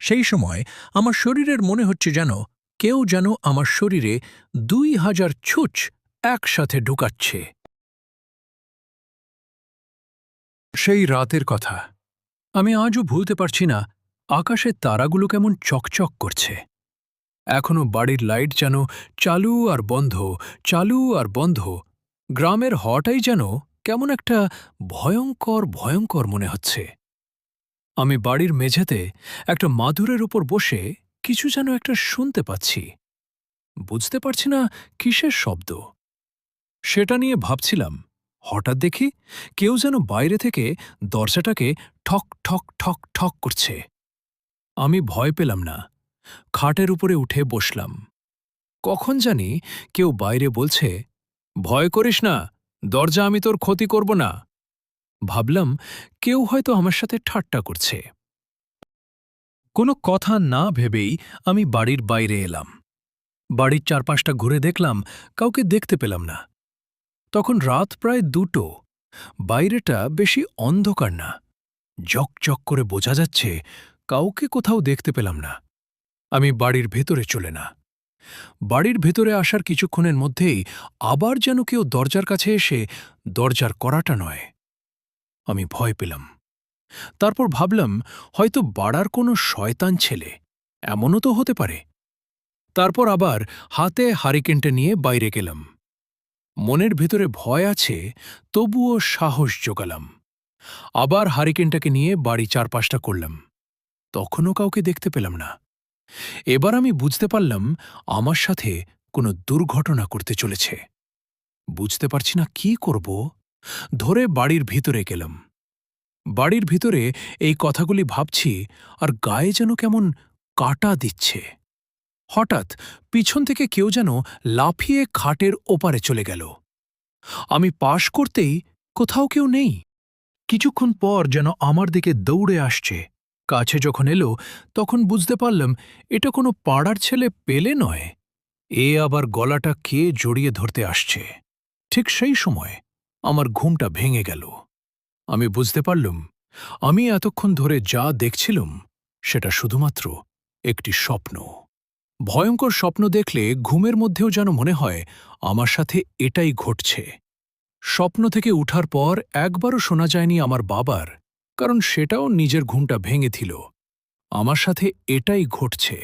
সেই সময় আমার শরীরের মনে হচ্ছে যেন কেউ যেন আমার শরীরে 2000 ছুঁচ একসাথে ঢুকাচ্ছে। সেই রাতের কথা আমি আজও ভুলতে পারছি না। আকাশের তারাগুলো কেমন চকচক করছে। এখনো বাড়ির লাইট যেন চালু আর বন্ধ, চালু আর বন্ধ। গ্রামের হওয়াটাই যেন কেমন একটা ভয়ঙ্কর ভয়ঙ্কর মনে হচ্ছে। আমি বাড়ির মেঝেতে একটা মাদুরের উপর বসে কিছু যেন একটা শুনতে পাচ্ছি। বুঝতে পারছি না কিসের শব্দ। সেটা নিয়ে ভাবছিলাম, হঠাৎ দেখি কেউ যেন বাইরে থেকে দরজাটাকে ঠক ঠক ঠক ঠক করছে। আমি ভয় পেলাম না, খাটের উপরে উঠে বসলাম। কখন জানি কেউ বাইরে বলছে, ভয় করিস না, দরজা আমি তোর ক্ষতি করব না। ভাবলাম কেউ হয়তো আমার সাথে ঠাট্টা করছে। কোনো কথা না ভেবেই আমি বাড়ির বাইরে এলাম। বাড়ির চারপাশটা ঘুরে দেখলাম, কাউকে দেখতে পেলাম না। তখন রাত প্রায় 2টো। বাইরেটা বেশি অন্ধকার না, জকজক করে বোঝা যাচ্ছে। কাউকে কোথাও দেখতে পেলাম না। আমি বাড়ির ভেতরে চলে না। বাড়ির ভেতরে আসার কিছুক্ষণের মধ্যেই আবার যেন কেউ দরজার কাছে এসে দরজার কড়াটা নয়। আমি ভয় পেলাম। তারপর ভাবলাম হয়তো বাড়ার কোনো শয়তান ছেলে, এমনও তো হতে পারে। তারপর আবার হাতে হারিকেনটা নিয়ে বাইরে গেলাম। মনের ভেতরে ভয় আছে, তবুও সাহস জোগালাম। আবার হারিকেনটাকে নিয়ে বাড়ি চারপাশটা করলাম। তখনও কাউকে দেখতে পেলাম না। এবার আমি বুঝতে পারলাম আমার সাথে কোনো দুর্ঘটনা করতে চলেছে। বুঝতে পারছি না কি করব। ধরে বাড়ির ভিতরে গেলাম। বাড়ির ভিতরে এই কথাগুলি ভাবছি আর গায়ে যেন কেমন কাটা দিচ্ছে। হঠাৎ পিছন থেকে কেউ যেন লাফিয়ে খাটের ওপারে চলে গেল। আমি পাশ করতেই কোথাও কেউ নেই। কিছুক্ষণ পর যেন আমার দিকে দৌড়ে আসছে। কাছে যখন এলো তখন বুঝতে পারলাম এটা কোনো পাড়ার ছেলে পেলে নয়। এ আবার গলাটা কে জড়িয়ে ধরতে আসছে। ঠিক সেই সময় আমার ঘুমটা ভেঙে গেল। আমি বুঝতে পারলুম আমি এতক্ষণ ধরে যা দেখছিলুম সেটা শুধুমাত্র একটি স্বপ্ন। ভয়ঙ্কর স্বপ্ন দেখলে ঘুমের মধ্যেও যেন মনে হয় আমার সাথে এটাই ঘটছে। স্বপ্ন থেকে উঠার পর একবারও শোনা যায়নি আমার বাবার, কারণ সেটাও নিজের ঘুমটা ভেঙে দিল। আমার সাথে এটাই ঘটছে।